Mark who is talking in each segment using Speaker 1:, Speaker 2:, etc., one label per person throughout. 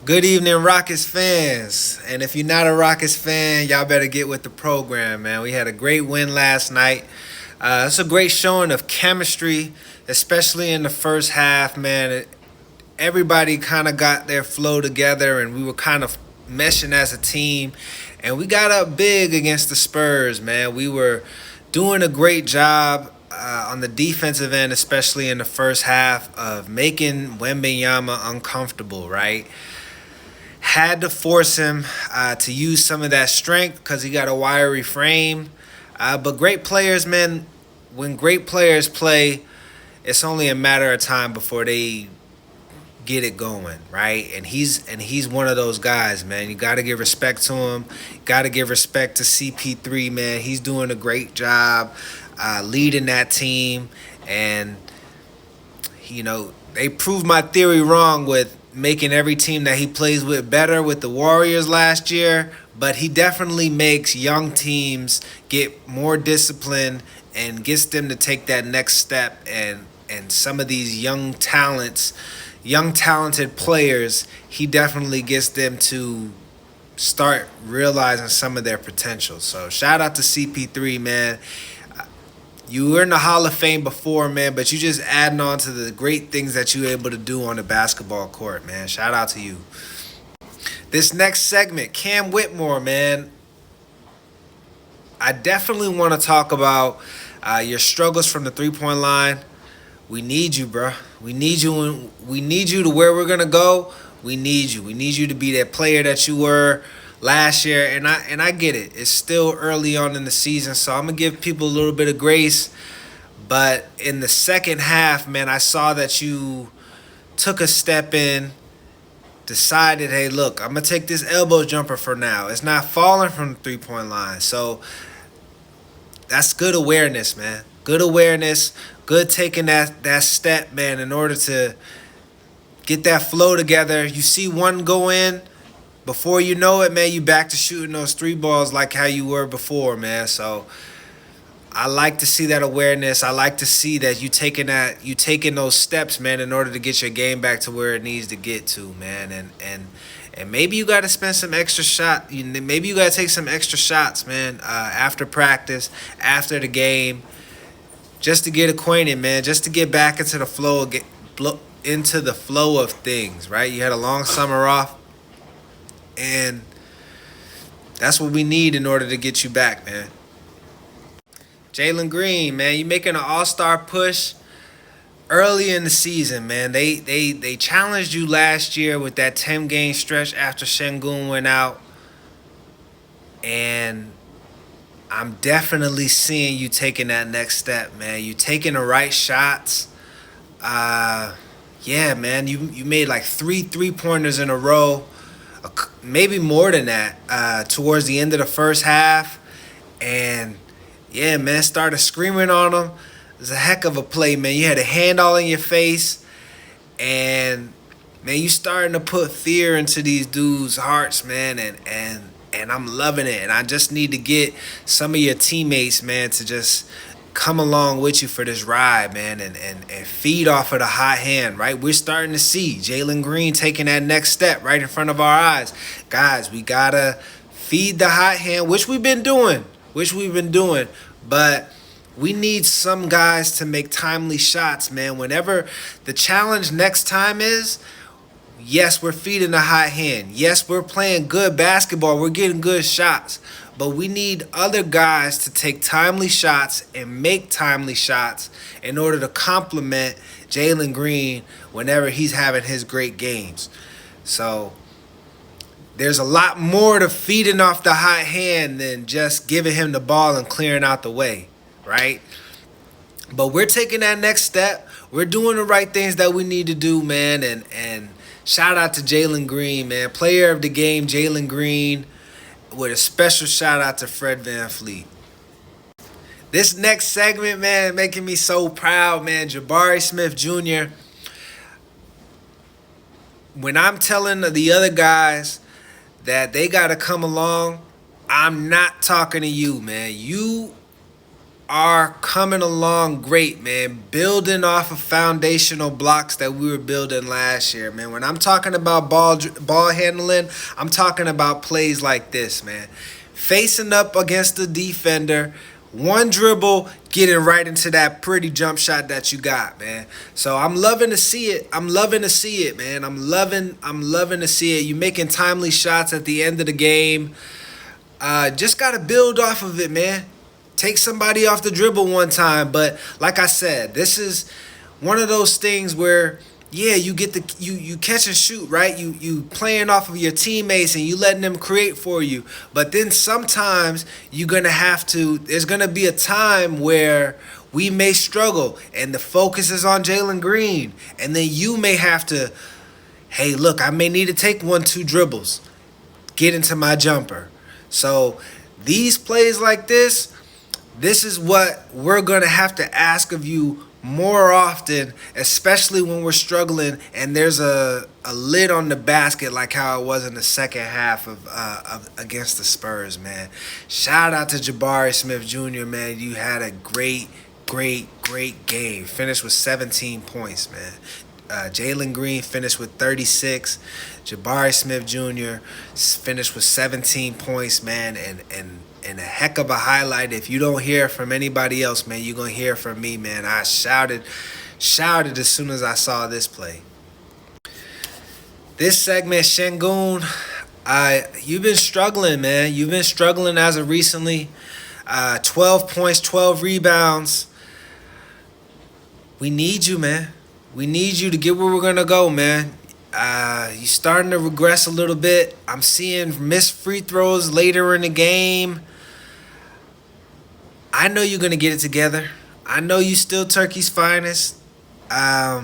Speaker 1: Good evening, Rockets fans. And if you're not a Rockets fan, y'all better get with the program, man. We had a great win last night. It's a great showing of chemistry, especially in the first half, man. Everybody kind of got their flow together, and we were kind of meshing as a team. And we got up big against the Spurs, man. We were doing a great job on the defensive end, especially in the first half, of making Wembanyama uncomfortable, right? Had to force him to use some of that strength because he got a wiry frame. But great players, man, when great players play, it's only a matter of time before they get it going, right? And he's one of those guys, man. You got to give respect to him. Got to give respect to CP3, man. He's doing a great job leading that team. And, they proved my theory wrong with making every team that he plays with better with the Warriors last year, but he definitely makes young teams get more disciplined and gets them to take that next step. And some of these young talented players, he definitely gets them to start realizing some of their potential. So shout out to CP3, man. You were in the Hall of Fame before, man, but you just adding on to the great things that you were able to do on the basketball court, man. Shout out to you. This next segment, Cam Whitmore, man. I definitely want to talk about your struggles from the three-point line. We need you, bro. We need you. We need you to where we're gonna go. We need you. We need you to be that player that you were last year. And I get it. It's still early on in the season, so I'm gonna give people a little bit of grace. But in the second half, man, I saw that you took a step in, decided, hey, look, I'm gonna take this elbow jumper for now. It's not falling from the three-point line. So that's good awareness, man. Good awareness. Good taking that step, man, in order to get that flow together. You see one go in, before you know it, man, you back to shooting those three balls like how you were before, man. So I like to see that awareness. I like to see that you taking those steps, man, in order to get your game back to where it needs to get to, man. And maybe you got to spend some extra shot. Maybe you got to take some extra shots, man, after practice, after the game, just to get acquainted, man, just to get back into the flow, into the flow of things, right? You had a long summer off, and that's what we need in order to get you back, man. Jalen Green, man, you making an all-star push early in the season, man. They challenged you last year with that 10-game stretch after Şengün went out, and I'm definitely seeing you taking that next step, man. You taking the right shots. Yeah, man, you made like three-pointers in a row, maybe more than that, towards the end of the first half. And, yeah, man, started screaming on them. It was a heck of a play, man. You had a hand all in your face. And, man, you starting to put fear into these dudes' hearts, man. And I'm loving it. And I just need to get some of your teammates, man, to just come along with you for this ride, man, and feed off of the hot hand, right? We're starting to see Jalen Green taking that next step right in front of our eyes. Guys, we got to feed the hot hand, which we've been doing, but we need some guys to make timely shots, man. Whenever the challenge next time is, yes, we're feeding the hot hand. Yes, we're playing good basketball. We're getting good shots. But we need other guys to take timely shots and make timely shots in order to complement Jalen Green whenever he's having his great games. So there's a lot more to feeding off the hot hand than just giving him the ball and clearing out the way, right? But we're taking that next step. We're doing the right things that we need to do, man. And shout out to Jalen Green, man. Player of the game, Jalen Green, with a special shout out to Fred VanVleet. This next segment, man, making me so proud, man. Jabari Smith Jr. When I'm telling the other guys that they got to come along, I'm not talking to you, man. You are coming along great, man. Building off of foundational blocks that we were building last year, man. When I'm talking about ball handling, I'm talking about plays like this, man. Facing up against the defender, one dribble, getting right into that pretty jump shot that you got, man. So I'm loving to see it. I'm loving to see it, man. I'm loving to see it. You making timely shots at the end of the game. Just gotta build off of it, man. Take somebody off the dribble one time, but like I said, this is one of those things where, yeah, you get the you catch and shoot, right? You playing off of your teammates and you letting them create for you. But then sometimes you're gonna have to. There's gonna be a time where we may struggle, and the focus is on Jalen Green, and then you may have to. Hey, look, I may need to take 1-2 dribbles, get into my jumper. So these plays like this is what we're going to have to ask of you more often, especially when we're struggling and there's a lid on the basket like how it was in the second half of against the Spurs, man. Shout out to Jabari Smith Jr., man. You had a great game. Finished with 17 points, man. Jalen Green finished with 36. Jabari Smith Jr. finished with 17 points, man, and a heck of a highlight. If you don't hear from anybody else, man, you're going to hear from me, man. I shouted as soon as I saw this play. This segment, Şengün, you've been struggling, man. You've been struggling as of recently. 12 points, 12 rebounds. We need you, man. We need you to get where we're going to go, man. You're starting to regress a little bit. I'm seeing missed free throws later in the game. I know you're going to get it together. I know you still Turkey's finest. Yeah,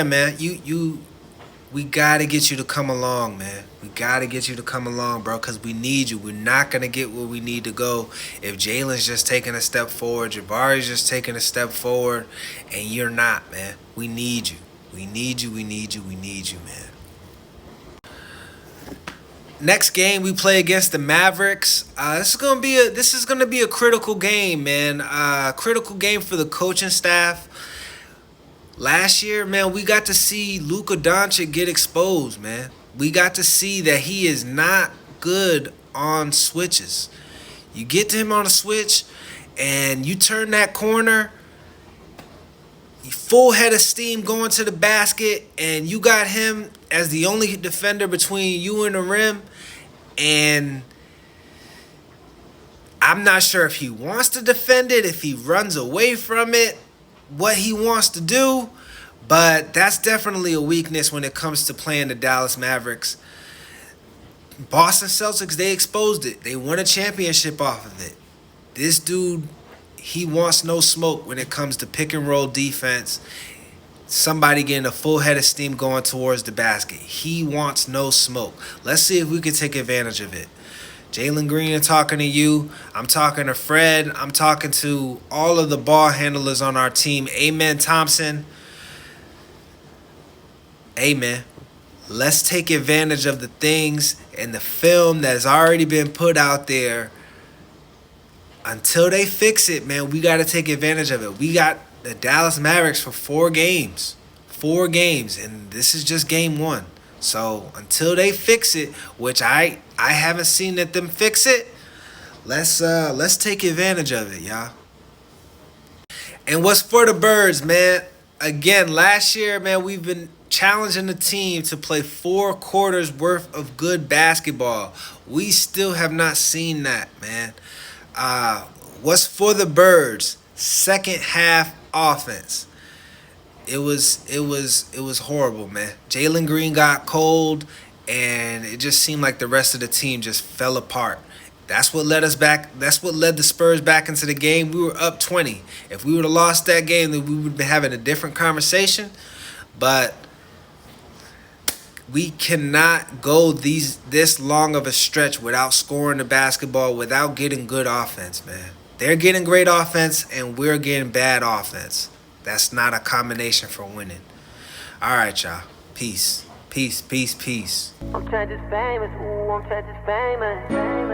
Speaker 1: man. We got to get you to come along, man. We got to get you to come along, bro, because we need you. We're not going to get where we need to go if Jalen's just taking a step forward, Jabari's just taking a step forward, and you're not, man. We need you. We need you, man. Next game we play against the Mavericks. This is gonna be a critical game, man. Critical game for the coaching staff. Last year, man, we got to see Luka Doncic get exposed, man. We got to see that he is not good on switches. You get to him on a switch, and you turn that corner. Full head of steam going to the basket, and you got him as the only defender between you and the rim, and I'm not sure if he wants to defend it, if he runs away from it, what he wants to do, but that's definitely a weakness when it comes to playing the Dallas Mavericks. Boston Celtics, they exposed it. They won a championship off of it. This dude, he wants no smoke when it comes to pick and roll defense. Somebody getting a full head of steam going towards the basket. He wants no smoke. Let's see if we can take advantage of it. Jalen Green, I'm talking to you. I'm talking to Fred. I'm talking to all of the ball handlers on our team. Amen Thompson. Amen. Let's take advantage of the things and the film that has already been put out there. Until they fix it, man, we got to take advantage of it. We got the Dallas Mavericks for 4 games. 4 games, and this is just game 1. So until they fix it, which I haven't seen them fix it, let's take advantage of it, y'all. And what's for the birds, man? Again, last year, man, we've been challenging the team to play 4 quarters worth of good basketball. We still have not seen that, man. What's for the birds? Second half offense. It was horrible, man. Jalen Green got cold, and it just seemed like the rest of the team just fell apart. That's what led us back. That's what led the Spurs back into the game. We were up 20. If we would have lost that game, then we would have been having a different conversation. But we cannot go this long of a stretch without scoring the basketball, without getting good offense, man. They're getting great offense, and we're getting bad offense. That's not a combination for winning. All right, y'all. Peace. I'm Trent is famous. Ooh, I'm Trent is famous.